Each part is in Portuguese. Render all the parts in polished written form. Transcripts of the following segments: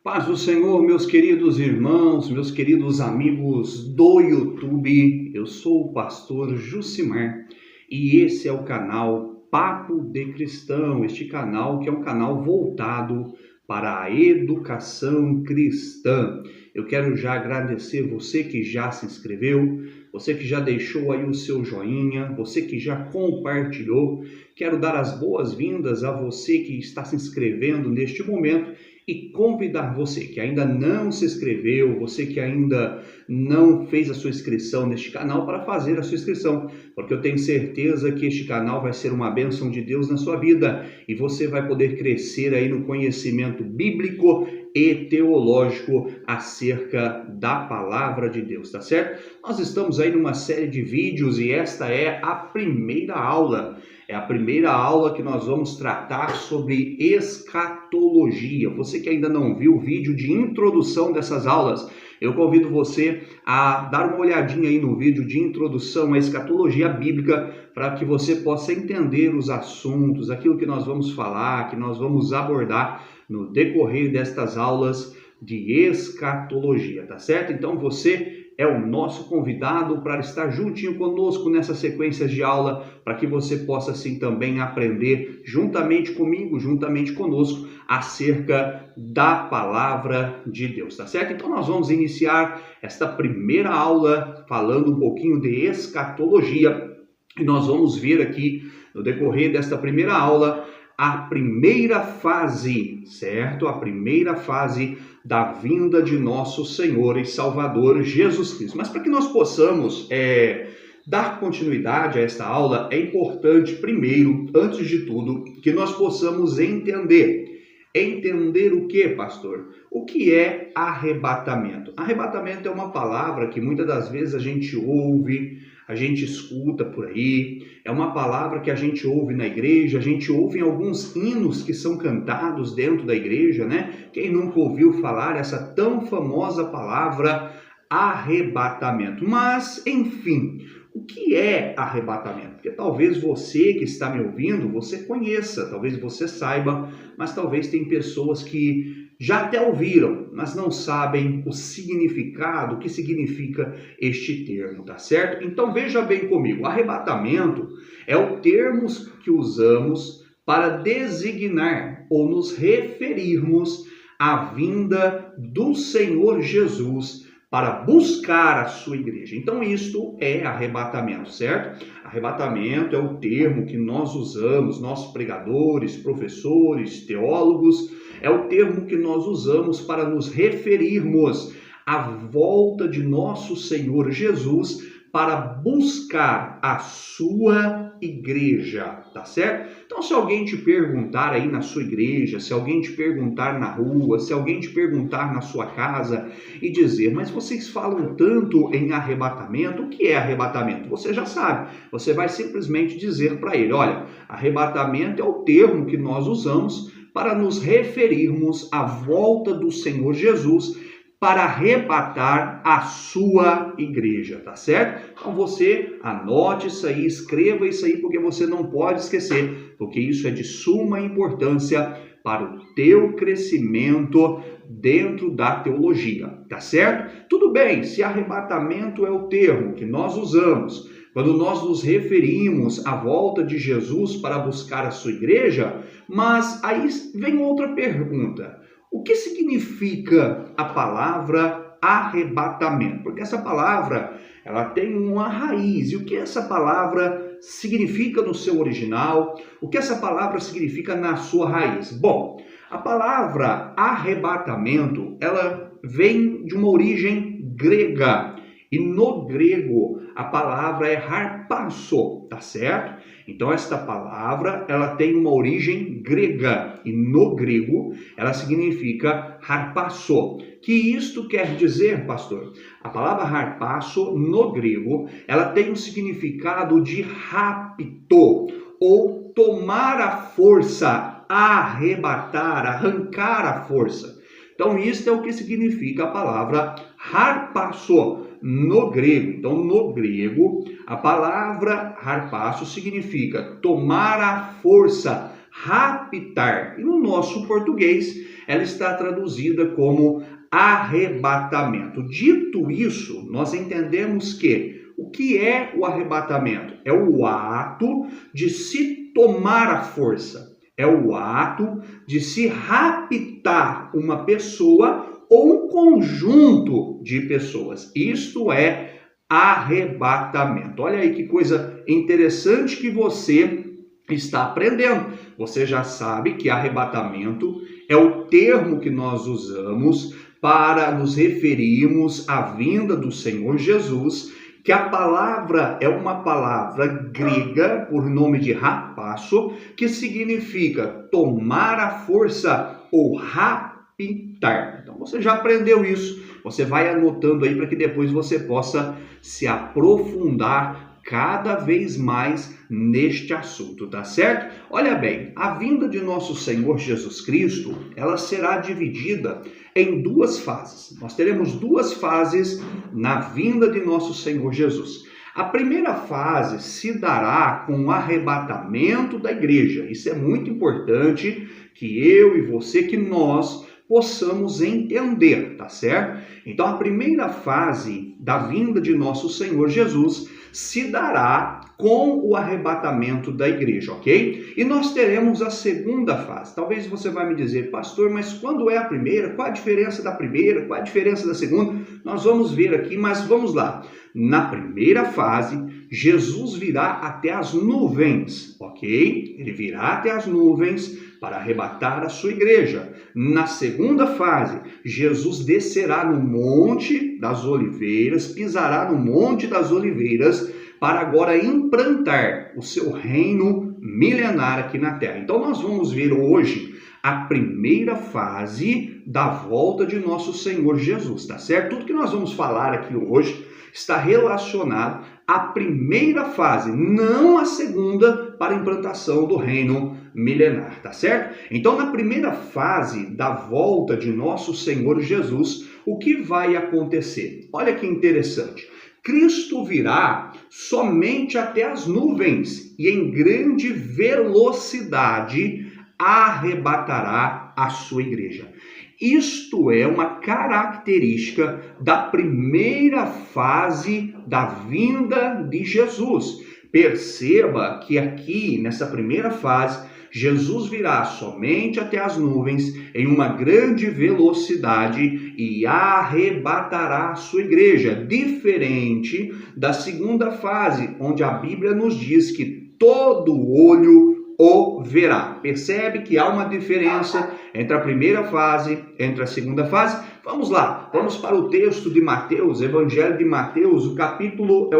Paz do Senhor, meus queridos irmãos, meus queridos amigos do YouTube. Eu sou o pastor Jucimar e esse é o canal Papo de Cristão, este canal que é um canal voltado para a educação cristã. Eu quero já agradecer você que já se inscreveu, você que já deixou aí o seu joinha, você que já compartilhou. Quero dar as boas-vindas a você que está se inscrevendo neste momento e convidar você que ainda não se inscreveu, você que ainda não fez a sua inscrição neste canal, para fazer a sua inscrição, porque eu tenho certeza que este canal vai ser uma bênção de Deus na sua vida e você vai poder crescer aí no conhecimento bíblico e teológico acerca da palavra de Deus, tá certo? Nós estamos aí numa série de vídeos e esta é a primeira aula. É a primeira aula que nós vamos tratar sobre escatologia. Você que ainda não viu o vídeo de introdução dessas aulas, eu convido você a dar uma olhadinha aí no vídeo de introdução à escatologia bíblica para que você possa entender os assuntos, aquilo que nós vamos falar, que nós vamos abordar no decorrer destas aulas de escatologia, tá certo? Então você é o nosso convidado para estar juntinho conosco nessa sequência de aula, para que você possa assim também aprender juntamente comigo, juntamente conosco, acerca da palavra de Deus, tá certo? Então nós vamos iniciar esta primeira aula falando um pouquinho de escatologia e nós vamos ver aqui no decorrer desta primeira aula a primeira fase, certo? A primeira fase da vinda de nosso Senhor e Salvador Jesus Cristo. Mas para que nós possamos dar continuidade a esta aula, é importante, primeiro, antes de tudo, que nós possamos entender. Entender o que, pastor? O que é arrebatamento? Arrebatamento é uma palavra que muitas das vezes a gente ouve, a gente escuta por aí, é uma palavra que a gente ouve na igreja, a gente ouve em alguns hinos que são cantados dentro da igreja, né? Quem nunca ouviu falar essa tão famosa palavra arrebatamento? Mas, enfim, o que é arrebatamento? Porque talvez você que está me ouvindo, você conheça, talvez você saiba, mas talvez tem pessoas que já até ouviram, mas não sabem o significado, o que significa este termo, tá certo? Então veja bem comigo, arrebatamento é o termo que usamos para designar ou nos referirmos à vinda do Senhor Jesus para buscar a sua igreja. Então isto é arrebatamento, certo? Arrebatamento é o termo que nós usamos, nós pregadores, professores, teólogos, é o termo que nós usamos para nos referirmos à volta de nosso Senhor Jesus para buscar a sua igreja, tá certo? Então, se alguém te perguntar aí na sua igreja, se alguém te perguntar na rua, se alguém te perguntar na sua casa e dizer, mas vocês falam tanto em arrebatamento, o que é arrebatamento? Você já sabe, você vai simplesmente dizer para ele, olha, arrebatamento é o termo que nós usamos para nos referirmos à volta do Senhor Jesus para arrebatar a sua igreja, tá certo? Então você anote isso aí, escreva isso aí, porque você não pode esquecer, porque isso é de suma importância para o teu crescimento dentro da teologia, tá certo? Tudo bem, se arrebatamento é o termo que nós usamos quando nós nos referimos à volta de Jesus para buscar a sua igreja, mas aí vem outra pergunta. O que significa a palavra arrebatamento? Porque essa palavra, ela tem uma raiz. E o que essa palavra significa no seu original? O que essa palavra significa na sua raiz? Bom, a palavra arrebatamento, ela vem de uma origem grega. E no grego, a palavra é harpazo, tá certo? Então, esta palavra, ela tem uma origem grega. E no grego, ela significa harpazo. Que isto quer dizer, pastor? A palavra harpazo, no grego, ela tem um significado de rapto, ou tomar a força, arrebatar, arrancar a força. Então, isso é o que significa a palavra harpazo no grego. Então, no grego, a palavra harpazo significa tomar a força, raptar. E no nosso português, ela está traduzida como arrebatamento. Dito isso, nós entendemos que o que é o arrebatamento? É o ato de se tomar a força. É o ato de se raptar uma pessoa ou um conjunto de pessoas. Isto é arrebatamento. Olha aí que coisa interessante que você está aprendendo. Você já sabe que arrebatamento é o termo que nós usamos para nos referirmos à vinda do Senhor Jesus, que a palavra é uma palavra grega por nome de rapasso, que significa tomar a força ou raptar. Então você já aprendeu isso, você vai anotando aí para que depois você possa se aprofundar cada vez mais neste assunto, tá certo? Olha bem, a vinda de nosso Senhor Jesus Cristo, ela será dividida em duas fases. Nós teremos duas fases na vinda de nosso Senhor Jesus. A primeira fase se dará com o arrebatamento da igreja. Isso é muito importante que eu e você, que nós possamos entender, tá certo? Então, a primeira fase da vinda de nosso Senhor Jesus se dará com o arrebatamento da igreja, ok? E nós teremos a segunda fase. Talvez você vai me dizer, pastor, mas quando é a primeira? Qual a diferença da primeira? Qual a diferença da segunda? Nós vamos ver aqui, mas vamos lá. Na primeira fase, Jesus virá até as nuvens, ok? Ele virá até as nuvens para arrebatar a sua igreja. Na segunda fase, Jesus descerá no Monte das Oliveiras, pisará no Monte das Oliveiras, para agora implantar o seu reino milenar aqui na Terra. Então nós vamos ver hoje a primeira fase da volta de nosso Senhor Jesus, tá certo? Tudo que nós vamos falar aqui hoje está relacionado à primeira fase, não à segunda, para a implantação do reino milenar, tá certo? Então, na primeira fase da volta de nosso Senhor Jesus, o que vai acontecer? Olha que interessante. Cristo virá somente até as nuvens e em grande velocidade arrebatará a sua igreja. Isto é uma característica da primeira fase da vinda de Jesus. Perceba que aqui, nessa primeira fase, Jesus virá somente até as nuvens em uma grande velocidade e arrebatará a sua igreja, diferente da segunda fase, onde a Bíblia nos diz que todo olho o verá. Percebe que há uma diferença entre a primeira fase, entre a segunda fase? Vamos lá, vamos para o texto de Mateus, Evangelho de Mateus, o capítulo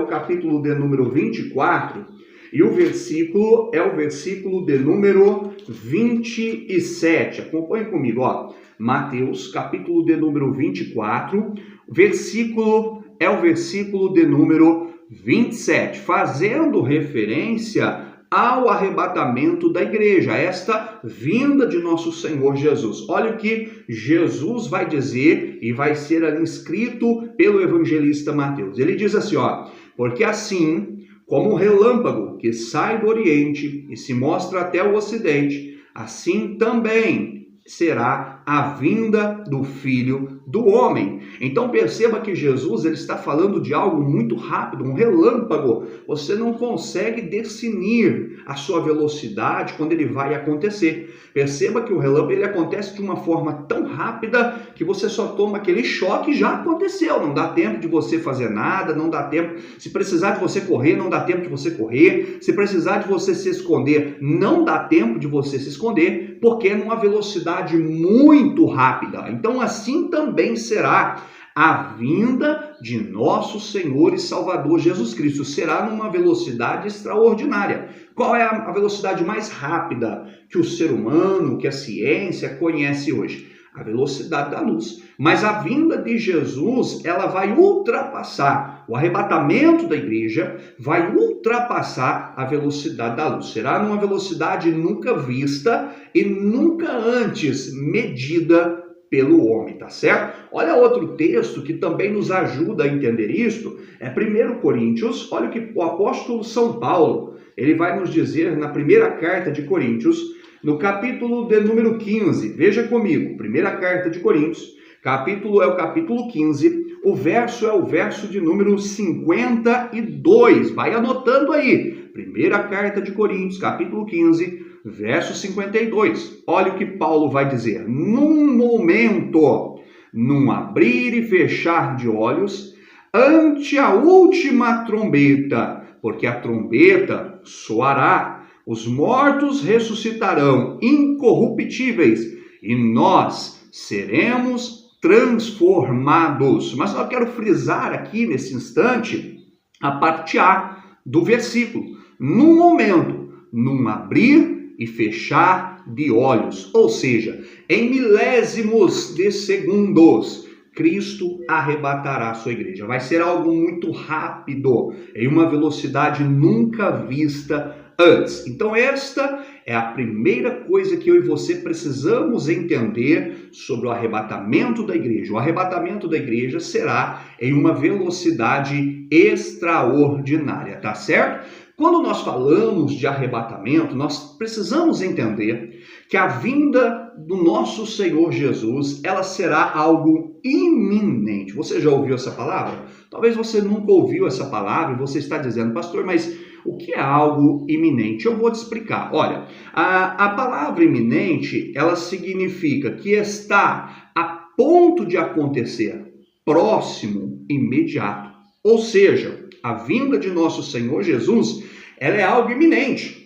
de número 24, e o versículo é o versículo de número 27. Acompanhe comigo, ó. Mateus, capítulo de número 24, versículo é o versículo de número 27, fazendo referência ao arrebatamento da igreja, esta vinda de nosso Senhor Jesus. Olha o que Jesus vai dizer e vai ser ali escrito pelo evangelista Mateus. Ele diz assim, ó, porque assim como um relâmpago que sai do Oriente e se mostra até o Ocidente, assim também será a vinda do Filho do Homem. Então perceba que Jesus ele está falando de algo muito rápido, um relâmpago. Você não consegue definir a sua velocidade quando ele vai acontecer. Perceba que o relâmpago ele acontece de uma forma tão rápida que você só toma aquele choque e já aconteceu. Não dá tempo de você fazer nada, não dá tempo. Se precisar de você correr, não dá tempo de você correr. Se precisar de você se esconder, não dá tempo de você se esconder, porque é numa velocidade muito rápida. Então assim também será a vinda de nosso Senhor e Salvador Jesus Cristo. Será numa velocidade extraordinária. Qual é a velocidade mais rápida que o ser humano, que a ciência conhece hoje? A velocidade da luz. Mas a vinda de Jesus, ela vai ultrapassar, o arrebatamento da igreja vai ultrapassar a velocidade da luz. Será numa velocidade nunca vista e nunca antes medida pelo homem, tá certo? Olha outro texto que também nos ajuda a entender isto, é 1 Coríntios, olha o que o apóstolo São Paulo, ele vai nos dizer na primeira carta de Coríntios, no capítulo de número 15, veja comigo, primeira carta de Coríntios, capítulo é o capítulo 15, o verso é o verso de número 52, vai anotando aí, primeira carta de Coríntios, capítulo 15, verso 52, olha o que Paulo vai dizer, num momento, num abrir e fechar de olhos, ante a última trombeta, porque a trombeta soará, os mortos ressuscitarão incorruptíveis e nós seremos transformados. Mas eu quero frisar aqui nesse instante a parte A do versículo. Num momento, num abrir e fechar de olhos, ou seja, em milésimos de segundos, Cristo arrebatará a sua igreja. Vai ser algo muito rápido, em uma velocidade nunca vista antes. Então esta é a primeira coisa que eu e você precisamos entender sobre o arrebatamento da igreja. O arrebatamento da igreja será em uma velocidade extraordinária, tá certo? Quando nós falamos de arrebatamento, nós precisamos entender que a vinda do nosso Senhor Jesus, ela será algo iminente. Você já ouviu essa palavra? Talvez você nunca ouviu essa palavra e você está dizendo, pastor, mas o que é algo iminente? Eu vou te explicar. Olha, a palavra iminente, ela significa que está a ponto de acontecer, próximo, imediato. Ou seja, a vinda de nosso Senhor Jesus, ela é algo iminente.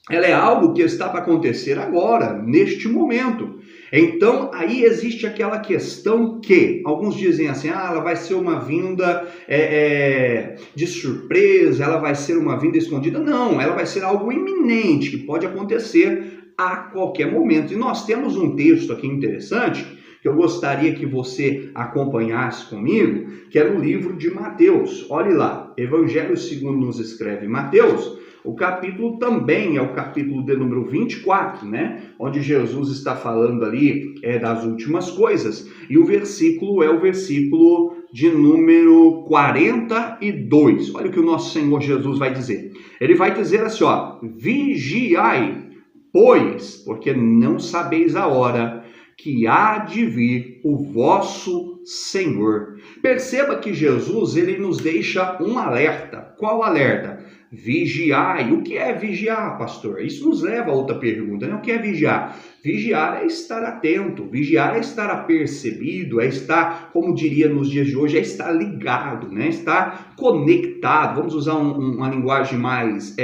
Ela é algo que está para acontecer agora, neste momento. Então, aí existe aquela questão que, alguns dizem assim, ela vai ser uma vinda de surpresa, ela vai ser uma vinda escondida. Não, ela vai ser algo iminente, que pode acontecer a qualquer momento. E nós temos um texto aqui interessante, que eu gostaria que você acompanhasse comigo, que é no livro de Mateus. Olhe lá, Evangelho segundo nos escreve Mateus, o capítulo também é o capítulo de número 24, né? Onde Jesus está falando ali das últimas coisas. E o versículo é o versículo de número 42. Olha o que o nosso Senhor Jesus vai dizer. Ele vai dizer assim, ó, vigiai, pois, porque não sabeis a hora que há de vir o vosso Senhor. Perceba que Jesus, ele nos deixa um alerta. Qual alerta? Vigiai. O que é vigiar, pastor? Isso nos leva a outra pergunta, né? O que é vigiar? Vigiar é estar atento, vigiar é estar apercebido, é estar, como diria nos dias de hoje, é estar ligado, né? Estar conectado. Vamos usar uma linguagem mais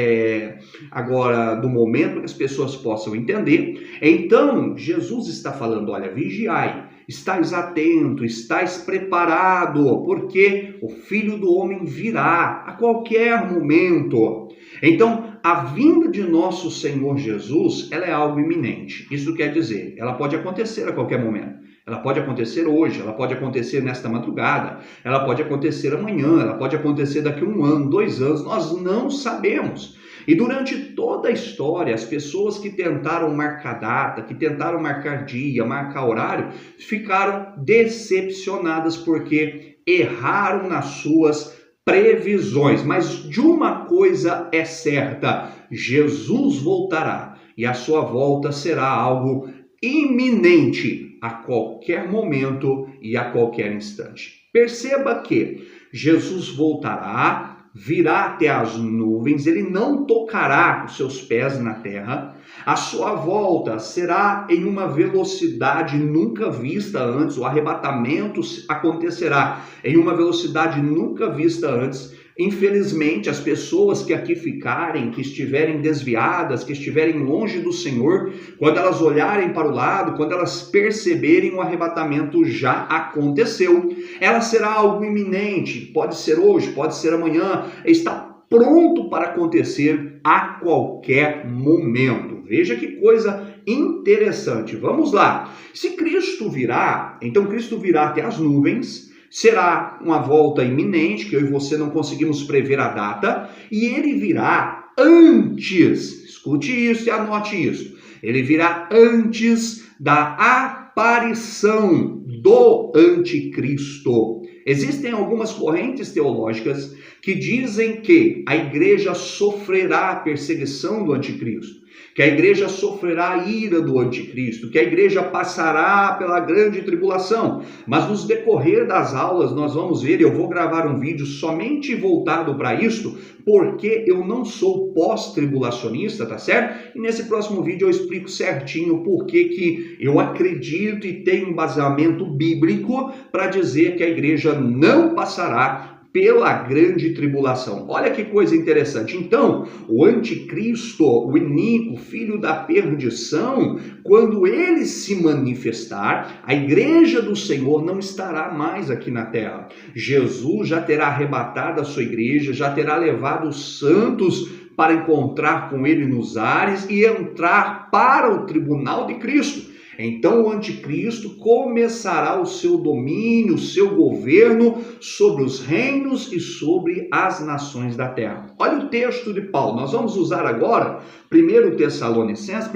agora do momento, para que as pessoas possam entender. Então, Jesus está falando, olha, vigiai. Estais atento, estais preparado, porque o Filho do Homem virá a qualquer momento. Então, a vinda de nosso Senhor Jesus, ela é algo iminente. Isso quer dizer, ela pode acontecer a qualquer momento. Ela pode acontecer hoje, ela pode acontecer nesta madrugada, ela pode acontecer amanhã, ela pode acontecer daqui a 1 ano, 2 anos, nós não sabemos. E durante toda a história, as pessoas que tentaram marcar data, que tentaram marcar dia, marcar horário, ficaram decepcionadas porque erraram nas suas previsões. Mas de uma coisa é certa, Jesus voltará e a sua volta será algo iminente a qualquer momento e a qualquer instante. Perceba que Jesus voltará, virá até as nuvens, ele não tocará os seus pés na terra, a sua volta será em uma velocidade nunca vista antes, o arrebatamento acontecerá em uma velocidade nunca vista antes. Infelizmente, as pessoas que aqui ficarem, que estiverem desviadas, que estiverem longe do Senhor, quando elas olharem para o lado, quando elas perceberem o arrebatamento já aconteceu, ela será algo iminente, pode ser hoje, pode ser amanhã, está pronto para acontecer a qualquer momento. Veja que coisa interessante. Vamos lá. Se Cristo virá, então Cristo virá até as nuvens, será uma volta iminente, que eu e você não conseguimos prever a data, e ele virá antes, escute isso e anote isso, ele virá antes da aparição do anticristo. Existem algumas correntes teológicas que dizem que a igreja sofrerá a perseguição do anticristo, que a igreja sofrerá a ira do anticristo, que a igreja passará pela grande tribulação. Mas nos decorrer das aulas nós vamos ver, eu vou gravar um vídeo somente voltado para isso, porque eu não sou pós-tribulacionista, tá certo? E nesse próximo vídeo eu explico certinho por que eu acredito e tenho um embasamento bíblico para dizer que a igreja não passará pela grande tribulação. Olha que coisa interessante. Então, o anticristo, o iníquo, filho da perdição, quando ele se manifestar, a igreja do Senhor não estará mais aqui na terra. Jesus já terá arrebatado a sua igreja, já terá levado os santos para encontrar com ele nos ares e entrar para o tribunal de Cristo. Então o anticristo começará o seu domínio, o seu governo sobre os reinos e sobre as nações da terra. Olha o texto de Paulo, nós vamos usar agora 1 Tessalonicenses.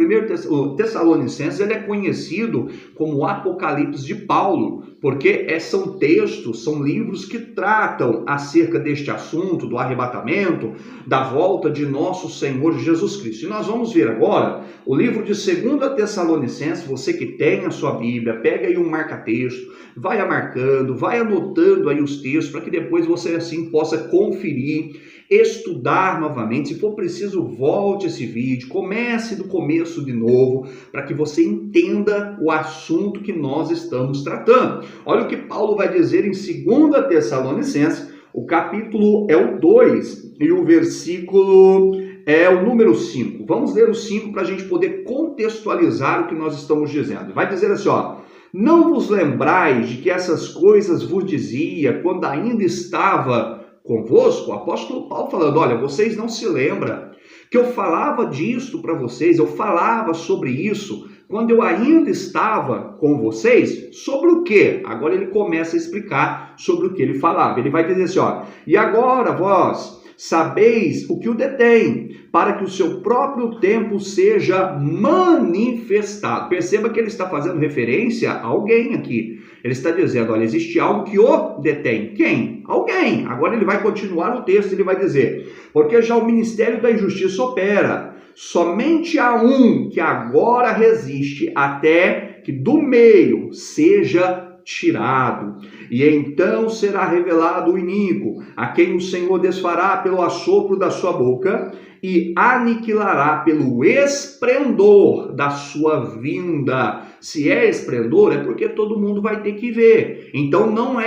O Tessalonicenses ele é conhecido como o Apocalipse de Paulo, porque são textos, são livros que tratam acerca deste assunto, do arrebatamento, da volta de nosso Senhor Jesus Cristo. E nós vamos ver agora o livro de 2 Tessalonicenses. Você que tem a sua Bíblia, pega aí um marca-texto, vai marcando, vai anotando aí os textos, para que depois você assim possa conferir, estudar novamente. Se for preciso, volte esse vídeo, comece do começo de novo, para que você entenda o assunto que nós estamos tratando. Olha o que Paulo vai dizer em 2 Tessalonicenses, o capítulo é o 2 e o versículo é o número 5. Vamos ler o 5 para a gente poder contextualizar o que nós estamos dizendo. Vai dizer assim, ó: não vos lembrais de que essas coisas vos dizia quando ainda estava convosco? O apóstolo Paulo falando, olha, vocês não se lembram que eu falava disso para vocês, eu falava sobre isso quando eu ainda estava com vocês? Sobre o quê? Agora ele começa a explicar sobre o que ele falava. Ele vai dizer assim, ó: e agora vós sabeis o que o detém, para que o seu próprio tempo seja manifestado. Perceba que ele está fazendo referência a alguém aqui. Ele está dizendo, olha, existe algo que o detém. Quem? Alguém. Agora ele vai continuar o texto, ele vai dizer, porque já o ministério da injustiça opera. Somente há um que agora resiste até que do meio seja tirado, e então será revelado o iníquo, a quem o Senhor desfará pelo assopro da sua boca e aniquilará pelo esplendor da sua vinda. Se é esplendor, é porque todo mundo vai ter que ver. Então não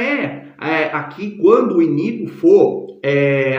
aqui quando o iníquo for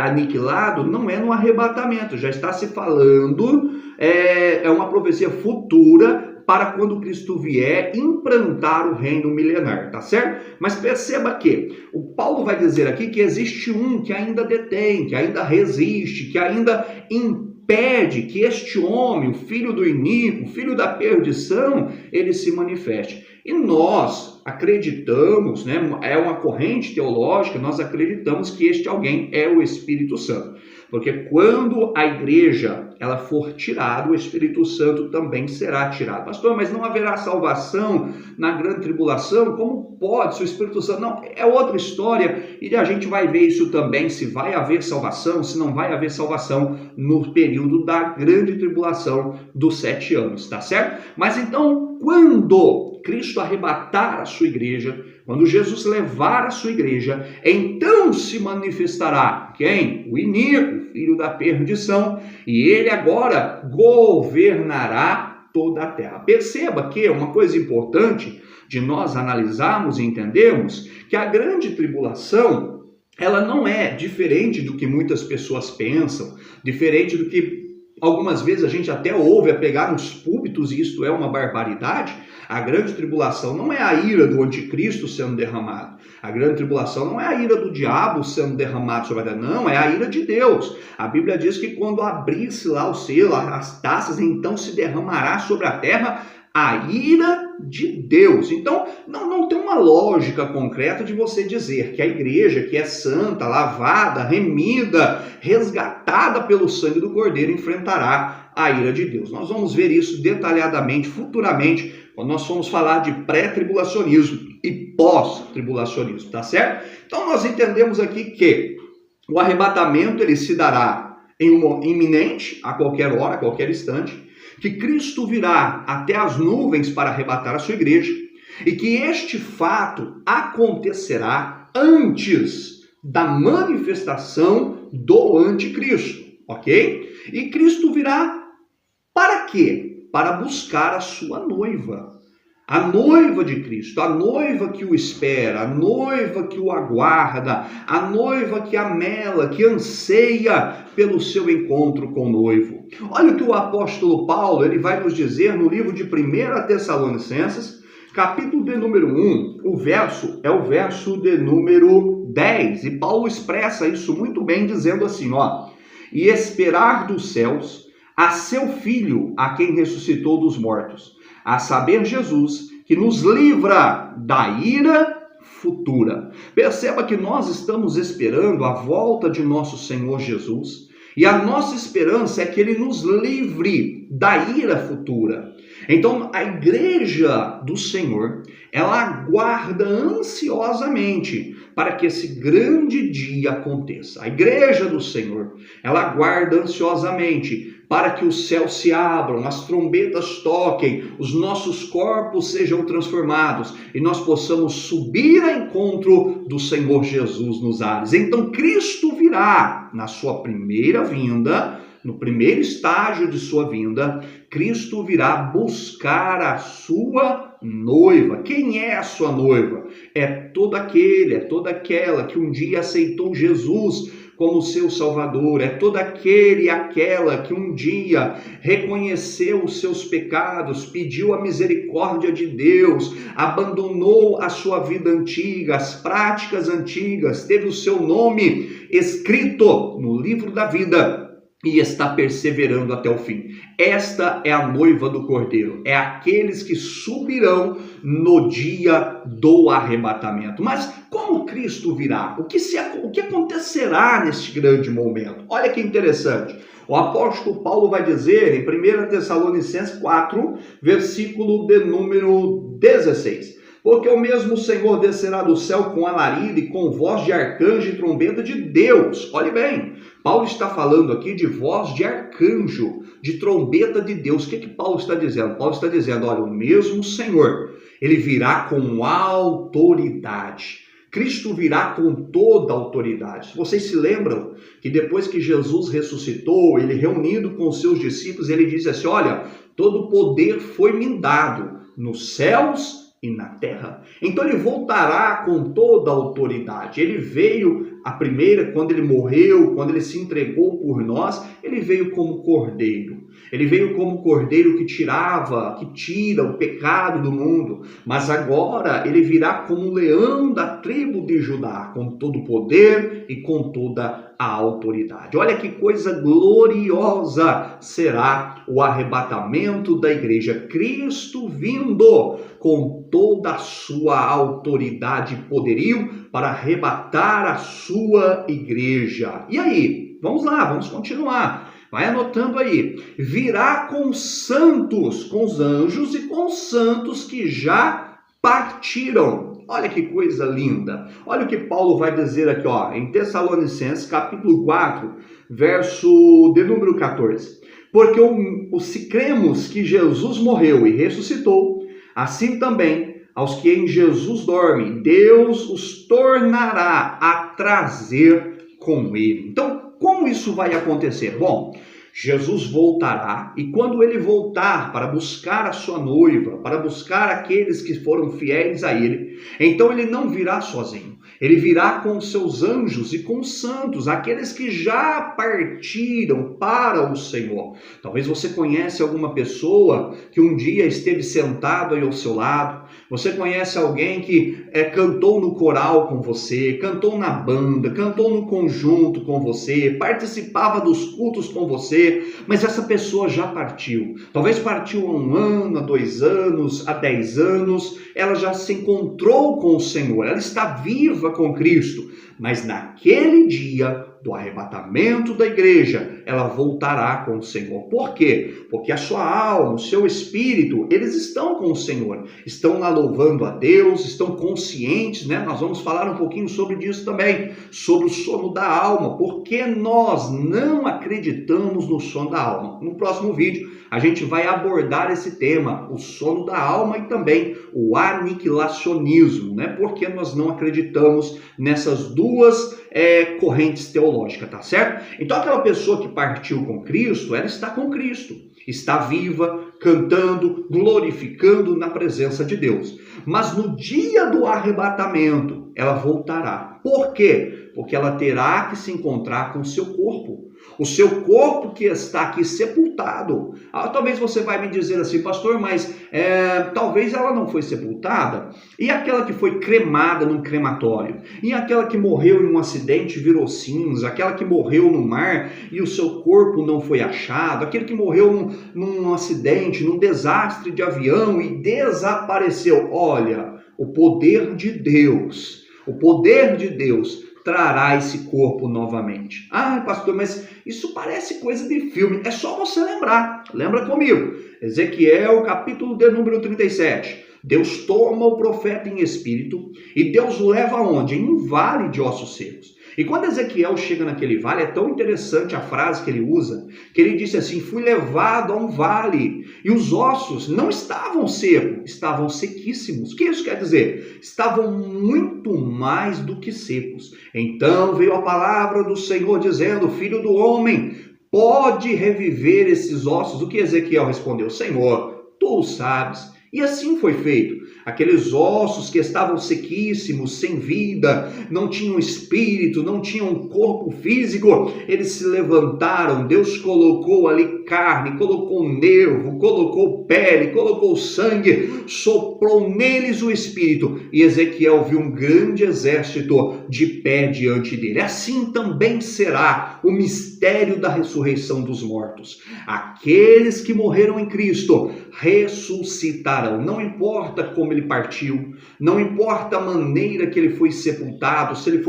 aniquilado, não é no arrebatamento, já está se falando, é uma profecia futura para quando Cristo vier implantar o reino milenar, tá certo? Mas perceba que o Paulo vai dizer aqui que existe um que ainda detém, que ainda resiste, que ainda impede que este homem, o filho do iníquo, o filho da perdição, ele se manifeste. E nós acreditamos, né, é uma corrente teológica, nós acreditamos que este alguém é o Espírito Santo. Porque quando a igreja ela for tirada, o Espírito Santo também será tirado. Pastor, mas não haverá salvação na grande tribulação? Como pode, se o Espírito Santo... Não, é outra história e a gente vai ver isso também, se vai haver salvação, se não vai haver salvação no período da grande tribulação dos 7 anos, tá certo? Mas então, quando Cristo arrebatar a sua igreja, quando Jesus levar a sua igreja, então se manifestará quem? O iníquo, filho da perdição, e ele agora governará toda a terra. Perceba que é uma coisa importante de nós analisarmos e entendermos que a grande tribulação, ela não é diferente do que muitas pessoas pensam, diferente do que algumas vezes a gente até ouve a pregar nos púlpitos, e isto é uma barbaridade. A grande tribulação não é a ira do anticristo sendo derramado. A grande tribulação não é a ira do diabo sendo derramado sobre a terra. Não, é a ira de Deus. A Bíblia diz que quando abrir-se lá o selo, as taças, então se derramará sobre a terra a ira de Deus. Então, não tem uma lógica concreta de você dizer que a igreja, que é santa, lavada, remida, resgatada pelo sangue do Cordeiro, enfrentará a ira de Deus. Nós vamos ver isso detalhadamente, futuramente, quando nós formos falar de pré-tribulacionismo e pós-tribulacionismo, tá certo? Então, nós entendemos aqui que O arrebatamento ele se dará em um iminente, a qualquer hora, a qualquer instante, que Cristo virá até as nuvens para arrebatar a sua igreja, e que este fato acontecerá antes da manifestação do anticristo, ok? E Cristo virá para quê? Para buscar a sua noiva. A noiva de Cristo, a noiva que o espera, a noiva que o aguarda, a noiva que amela, que anseia pelo seu encontro com o noivo. Olha o que o apóstolo Paulo ele vai nos dizer no livro de 1 Tessalonicenses, capítulo de número 1, o verso de número 10. E Paulo expressa isso muito bem, dizendo assim, e esperar dos céus a seu Filho, a quem ressuscitou dos mortos, a saber, Jesus, que nos livra da ira futura. Perceba que nós estamos esperando a volta de nosso Senhor Jesus, e a nossa esperança é que Ele nos livre da ira futura. Então, a igreja do Senhor, ela aguarda ansiosamente para que esse grande dia aconteça. A igreja do Senhor, ela aguarda ansiosamente para que os céus se abram, as trombetas toquem, os nossos corpos sejam transformados e nós possamos subir ao encontro do Senhor Jesus nos ares. Então, Cristo virá na sua primeira vinda, no primeiro estágio de sua vinda, Cristo virá buscar a sua noiva. Quem é a sua noiva? É todo aquele, é toda aquela que um dia aceitou Jesus como seu Salvador, é todo aquele e aquela que um dia reconheceu os seus pecados, pediu a misericórdia de Deus, abandonou a sua vida antiga, as práticas antigas, teve o seu nome escrito no livro da vida e está perseverando até o fim. Esta é a noiva do Cordeiro, é aqueles que subirão no dia do arrebatamento. Mas como Cristo virá? O que acontecerá neste grande momento? Olha que interessante. O apóstolo Paulo vai dizer em 1 Tessalonicenses 4, versículo de número 16. Porque o mesmo Senhor descerá do céu com alarido e com voz de arcanjo e trombeta de Deus. Olhe bem, Paulo está falando aqui de voz de arcanjo, de trombeta de Deus. O que Paulo está dizendo? Paulo está dizendo, olha, o mesmo Senhor, ele virá com autoridade. Cristo virá com toda a autoridade. Vocês se lembram que depois que Jesus ressuscitou, ele reunido com os seus discípulos, ele disse assim, olha, todo o poder foi me dado nos céus e na terra. Então ele voltará com toda a autoridade. Ele veio a primeira, quando ele morreu, quando ele se entregou por nós, ele veio como cordeiro. Ele veio como cordeiro que tira o pecado do mundo. Mas agora ele virá como leão da tribo de Judá, com todo o poder e com toda a autoridade. Olha que coisa gloriosa será o arrebatamento da igreja. Cristo vindo com toda a sua autoridade e poderio para arrebatar a sua igreja. E aí? Vamos lá, vamos continuar. Vai anotando aí. Virá com os santos, com os anjos e com os santos que já partiram. Olha que coisa linda. Olha o que Paulo vai dizer aqui, em Tessalonicenses, capítulo 4, verso de número 14. Porque se cremos que Jesus morreu e ressuscitou, assim também aos que em Jesus dormem, Deus os tornará a trazer com ele. Então, como isso vai acontecer? Bom, Jesus voltará e quando ele voltar para buscar a sua noiva, para buscar aqueles que foram fiéis a ele, então ele não virá sozinho. Ele virá com os seus anjos e com os santos, aqueles que já partiram para o Senhor. Talvez você conhece alguma pessoa que um dia esteve sentado aí ao seu lado. Você conhece alguém que cantou no coral com você, cantou na banda, cantou no conjunto com você, participava dos cultos com você, mas essa pessoa já partiu. Talvez partiu há 1 ano, há 2 anos, há 10 anos. Ela já se encontrou com o Senhor, ela está viva com Cristo, mas naquele dia do arrebatamento da igreja, ela voltará com o Senhor. Por quê? Porque a sua alma, o seu espírito, eles estão com o Senhor, estão lá louvando a Deus, estão conscientes, né? Nós vamos falar um pouquinho sobre isso também, sobre o sono da alma, porque nós não acreditamos no sono da alma. No próximo vídeo, a gente vai abordar esse tema, o sono da alma e também o aniquilacionismo, né? Porque nós não acreditamos nessas duas correntes teológicas, tá certo? Então aquela pessoa que partiu com Cristo, ela está com Cristo, está viva, cantando, glorificando na presença de Deus. Mas no dia do arrebatamento, ela voltará. Por quê? Porque ela terá que se encontrar com o seu corpo. O seu corpo que está aqui sepultado. Talvez você vai me dizer assim, pastor, mas talvez ela não foi sepultada. E aquela que foi cremada num crematório? E aquela que morreu em um acidente e virou cinza? Aquela que morreu no mar e o seu corpo não foi achado? Aquele que morreu num acidente, num desastre de avião e desapareceu? Olha, o poder de Deus trará esse corpo novamente. Pastor, mas isso parece coisa de filme. É só você lembrar. Lembra comigo. Ezequiel, capítulo de número 37. Deus toma o profeta em espírito e Deus o leva aonde? Em um vale de ossos secos. E quando Ezequiel chega naquele vale, é tão interessante a frase que ele usa, que ele disse assim, fui levado a um vale, e os ossos não estavam secos, estavam sequíssimos. O que isso quer dizer? Estavam muito mais do que secos. Então veio a palavra do Senhor dizendo, filho do homem, pode reviver esses ossos? O que Ezequiel respondeu? Senhor, tu o sabes. E assim foi feito. Aqueles ossos que estavam sequíssimos, sem vida, não tinham espírito, não tinham corpo físico, eles se levantaram, Deus colocou ali carne, colocou nervo, colocou pele, colocou sangue, soprou neles o espírito, e Ezequiel viu um grande exército de pé diante dele. Assim também será o mistério da ressurreição dos mortos. Aqueles que morreram em Cristo ressuscitarão, não importa como ele partiu, não importa a maneira que ele foi sepultado, se ele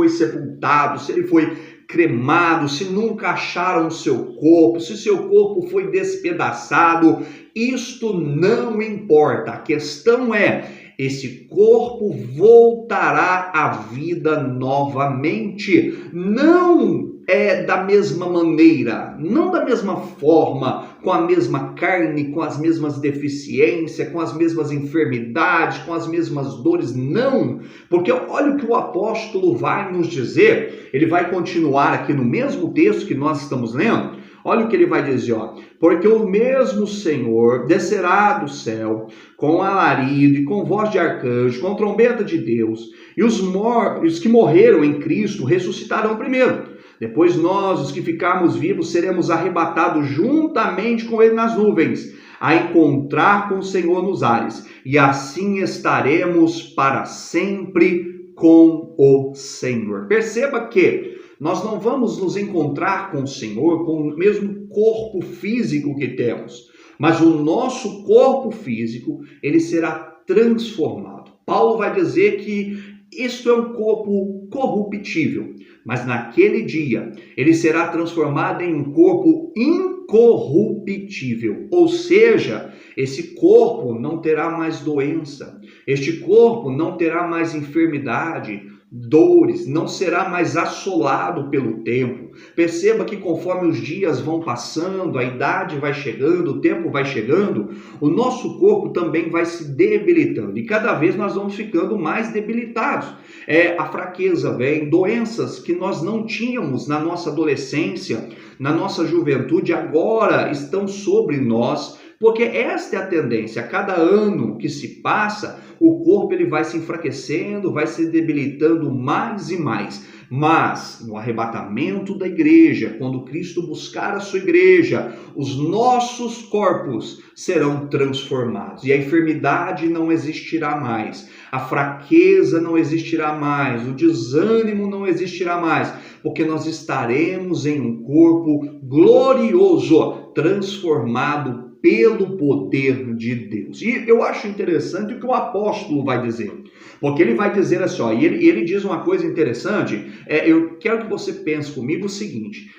foi cremado, se nunca acharam o seu corpo, se seu corpo foi despedaçado, isto não importa. A questão é, esse corpo voltará à vida novamente, não da mesma maneira, não da mesma forma, com a mesma carne, com as mesmas deficiências, com as mesmas enfermidades, com as mesmas dores, não, porque olha o que o apóstolo vai nos dizer, ele vai continuar aqui no mesmo texto que nós estamos lendo, olha o que ele vai dizer, porque o mesmo Senhor descerá do céu com alarido e com voz de arcanjo, com trombeta de Deus, e os que morreram em Cristo ressuscitarão primeiro. Depois nós, os que ficarmos vivos, seremos arrebatados juntamente com ele nas nuvens, a encontrar com o Senhor nos ares, e assim estaremos para sempre com o Senhor. Perceba que nós não vamos nos encontrar com o Senhor com o mesmo corpo físico que temos, mas o nosso corpo físico, ele será transformado. Paulo vai dizer que isto é um corpo corruptível, mas naquele dia ele será transformado em um corpo incorruptível, ou seja, esse corpo não terá mais doença, este corpo não terá mais enfermidade, dores, não será mais assolado pelo tempo. Perceba que conforme os dias vão passando, a idade vai chegando, o tempo vai chegando, o nosso corpo também vai se debilitando e cada vez nós vamos ficando mais debilitados. A fraqueza vem, doenças que nós não tínhamos na nossa adolescência, na nossa juventude, agora estão sobre nós, porque esta é a tendência. A cada ano que se passa, o corpo ele vai se enfraquecendo, vai se debilitando mais e mais. Mas no arrebatamento da igreja, quando Cristo buscar a sua igreja, os nossos corpos serão transformados e a enfermidade não existirá mais, a fraqueza não existirá mais, o desânimo não existirá mais, porque nós estaremos em um corpo glorioso, transformado pelo poder de Deus. E eu acho interessante o que o apóstolo vai dizer, porque ele vai dizer assim, ó, e ele diz uma coisa interessante, eu quero que você pense comigo o seguinte,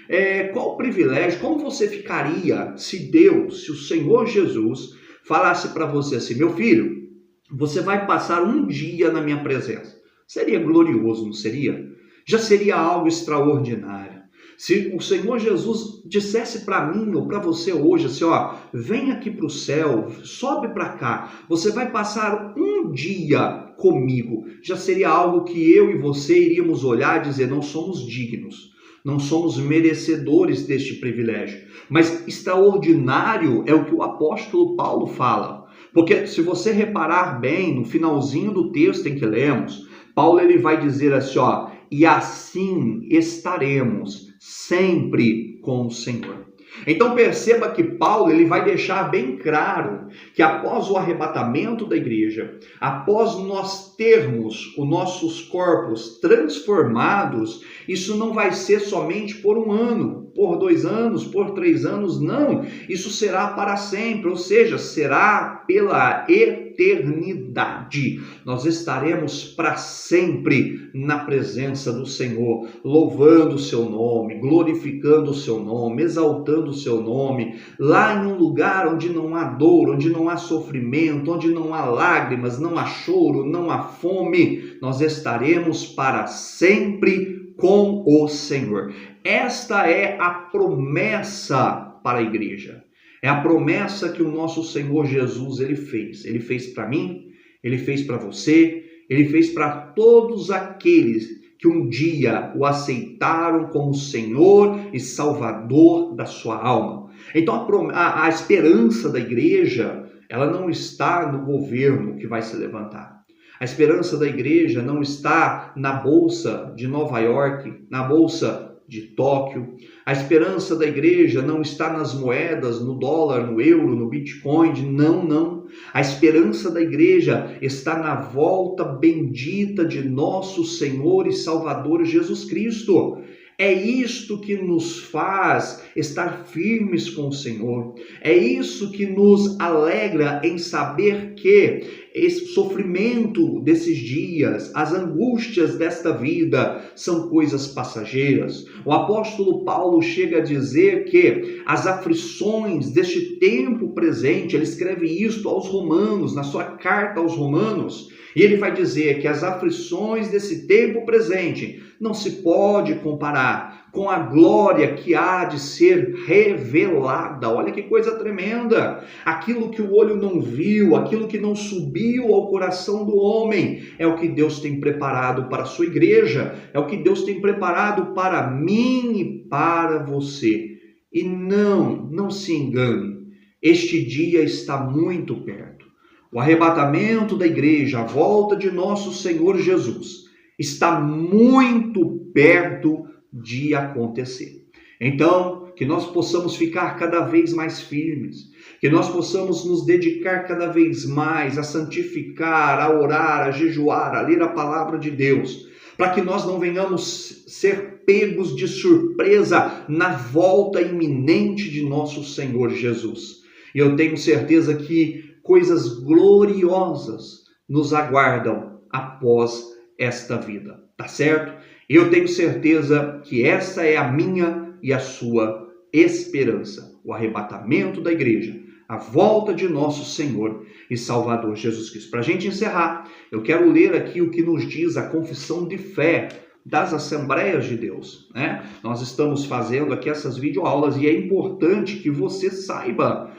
qual o privilégio, como você ficaria se Deus, se o Senhor Jesus falasse para você assim, meu filho, você vai passar um dia na minha presença. Seria glorioso, não seria? Já seria algo extraordinário. Se o Senhor Jesus dissesse para mim ou para você hoje, assim, ó, vem aqui para o céu, sobe para cá, você vai passar um dia comigo, já seria algo que eu e você iríamos olhar e dizer, não somos dignos, não somos merecedores deste privilégio. Mas extraordinário é o que o apóstolo Paulo fala. Porque se você reparar bem, no finalzinho do texto em que lemos, Paulo ele vai dizer assim, ó, e assim estaremos sempre com o Senhor. Então perceba que Paulo ele vai deixar bem claro que após o arrebatamento da igreja, após nós termos os nossos corpos transformados, isso não vai ser somente por um ano, por 2 anos, por 3 anos, não. Isso será para sempre, ou seja, será pela eternidade. Nós estaremos para sempre na presença do Senhor, louvando o seu nome, glorificando o seu nome, exaltando o seu nome, lá em um lugar onde não há dor, onde não há sofrimento, onde não há lágrimas, não há choro, não há fome. Nós estaremos para sempre com o Senhor. Esta é a promessa para a igreja. É a promessa que o nosso Senhor Jesus ele fez. Ele fez para mim, ele fez para você, ele fez para todos aqueles que um dia o aceitaram como Senhor e Salvador da sua alma. Então a esperança da igreja, ela não está no governo que vai se levantar. A esperança da igreja não está na Bolsa de Nova York, na Bolsa de Tóquio. A esperança da igreja não está nas moedas, no dólar, no euro, no Bitcoin. Não, não. A esperança da igreja está na volta bendita de nosso Senhor e Salvador Jesus Cristo. É isto que nos faz estar firmes com o Senhor. É isso que nos alegra em saber que esse sofrimento desses dias, as angústias desta vida são coisas passageiras. O apóstolo Paulo chega a dizer que as aflições deste tempo presente, ele escreve isto aos romanos, na sua carta aos romanos, e ele vai dizer que as aflições desse tempo presente não se pode comparar com a glória que há de ser revelada. Olha que coisa tremenda! Aquilo que o olho não viu, aquilo que não subiu ao coração do homem, é o que Deus tem preparado para a sua igreja, é o que Deus tem preparado para mim e para você. E não se engane, este dia está muito perto. O arrebatamento da igreja, a volta de nosso Senhor Jesus, está muito perto de acontecer. Então, que nós possamos ficar cada vez mais firmes, que nós possamos nos dedicar cada vez mais a santificar, a orar, a jejuar, a ler a palavra de Deus, para que nós não venhamos ser pegos de surpresa na volta iminente de nosso Senhor Jesus. E eu tenho certeza que coisas gloriosas nos aguardam após esta vida, tá certo? Eu tenho certeza que essa é a minha e a sua esperança, o arrebatamento da igreja, a volta de nosso Senhor e Salvador Jesus Cristo. Para a gente encerrar, eu quero ler aqui o que nos diz a confissão de fé das Assembleias de Deus, né? Nós estamos fazendo aqui essas videoaulas e é importante que você saiba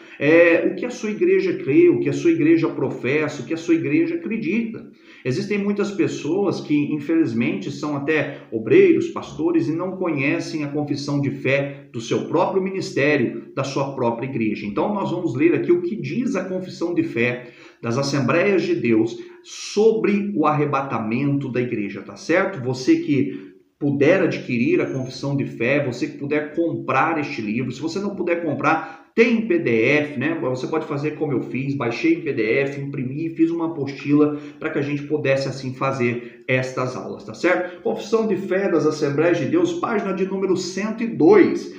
o que a sua igreja crê, o que a sua igreja professa, o que a sua igreja acredita. Existem muitas pessoas que, infelizmente, são até obreiros, pastores e não conhecem a confissão de fé do seu próprio ministério, da sua própria igreja. Então, nós vamos ler aqui o que diz a confissão de fé das Assembleias de Deus sobre o arrebatamento da igreja, tá certo? Você que puder adquirir a confissão de fé, você que puder comprar este livro, se você não puder comprar, tem PDF, né? Você pode fazer como eu fiz, baixei em PDF, imprimi, fiz uma apostila para que a gente pudesse assim fazer estas aulas, tá certo? Confissão de Fé das Assembleias de Deus, página de número 102.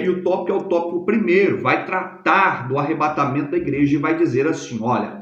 E o tópico é o tópico primeiro, vai tratar do arrebatamento da igreja e vai dizer assim, olha,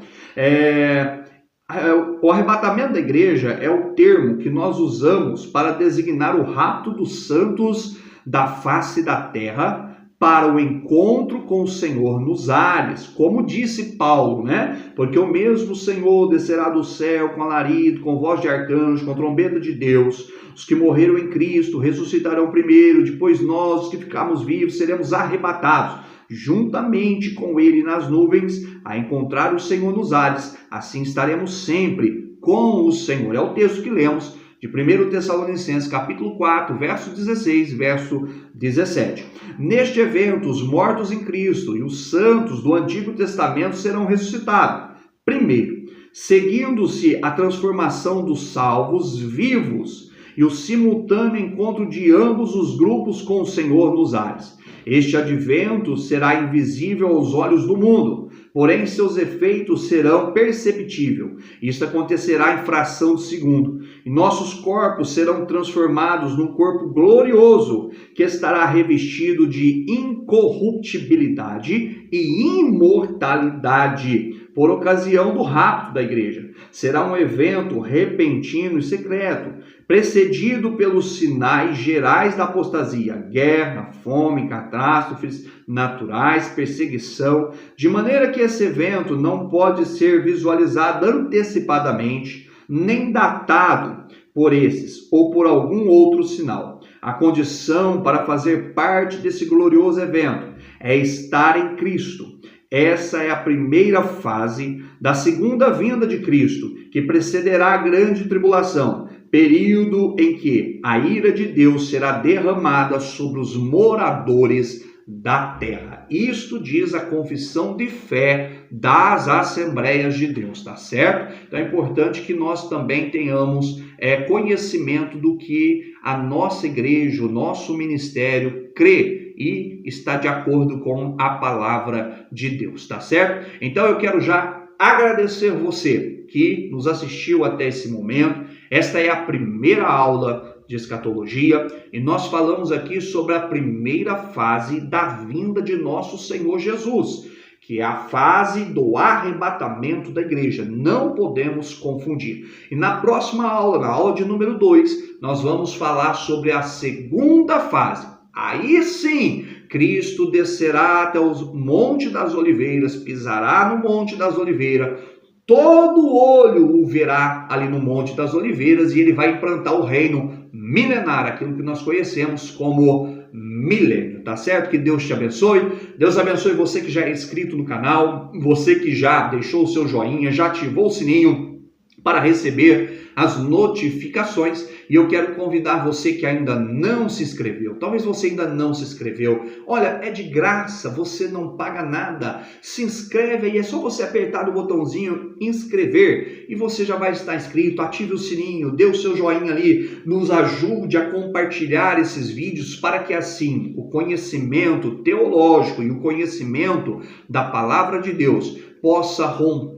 o arrebatamento da igreja é o termo que nós usamos para designar o rapto dos santos da face da terra para o encontro com o Senhor nos ares, como disse Paulo, né? Porque o mesmo Senhor descerá do céu com alarido, com voz de arcanjo, com trombeta de Deus. Os que morreram em Cristo ressuscitarão primeiro, depois nós, os que ficarmos vivos, seremos arrebatados juntamente com ele nas nuvens, a encontrar o Senhor nos ares. Assim estaremos sempre com o Senhor. É o texto que lemos de 1 Tessalonicenses, capítulo 4, verso 16, verso 17. Neste evento, os mortos em Cristo e os santos do Antigo Testamento serão ressuscitados. Primeiro, seguindo-se a transformação dos salvos vivos e o simultâneo encontro de ambos os grupos com o Senhor nos ares. Este advento será invisível aos olhos do mundo, porém seus efeitos serão perceptíveis. Isto acontecerá em fração de segundo. E nossos corpos serão transformados num corpo glorioso, que estará revestido de incorruptibilidade e imortalidade, por ocasião do rapto da igreja. Será um evento repentino e secreto, precedido pelos sinais gerais da apostasia: guerra, fome, catástrofes naturais, perseguição, de maneira que esse evento não pode ser visualizado antecipadamente, nem datado por esses ou por algum outro sinal. A condição para fazer parte desse glorioso evento é estar em Cristo. Essa é a primeira fase da segunda vinda de Cristo, que precederá a grande tribulação, período em que a ira de Deus será derramada sobre os moradores da terra. Isto diz a confissão de fé das Assembleias de Deus, tá certo? Então é importante que nós também tenhamos conhecimento do que a nossa igreja, o nosso ministério crê e está de acordo com a palavra de Deus, tá certo? Então eu quero já agradecer você que nos assistiu até esse momento. Esta é a primeira aula de escatologia e nós falamos aqui sobre a primeira fase da vinda de nosso Senhor Jesus, que é a fase do arrebatamento da igreja. Não podemos confundir. E na próxima aula, na aula de número 2, nós vamos falar sobre a segunda fase. Aí sim, Cristo descerá até o Monte das Oliveiras, pisará no Monte das Oliveiras, todo olho o verá ali no Monte das Oliveiras e ele vai implantar o reino milenar, aquilo que nós conhecemos como milênio, tá certo? Que Deus te abençoe. Deus abençoe você que já é inscrito no canal, você que já deixou o seu joinha, já ativou o sininho para receber as notificações. E eu quero convidar você que ainda não se inscreveu. Talvez você ainda não se inscreveu. Olha, é de graça, você não paga nada. Se inscreve aí, é só você apertar o botãozinho inscrever e você já vai estar inscrito. Ative o sininho, dê o seu joinha ali, nos ajude a compartilhar esses vídeos para que assim o conhecimento teológico e o conhecimento da palavra de Deus possa romper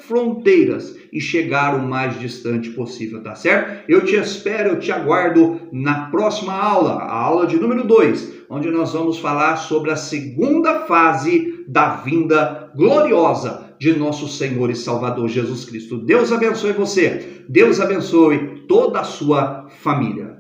fronteiras e chegar o mais distante possível, tá certo? Eu te espero, eu te aguardo na próxima aula, a aula de número 2, onde nós vamos falar sobre a segunda fase da vinda gloriosa de nosso Senhor e Salvador Jesus Cristo. Deus abençoe você, Deus abençoe toda a sua família.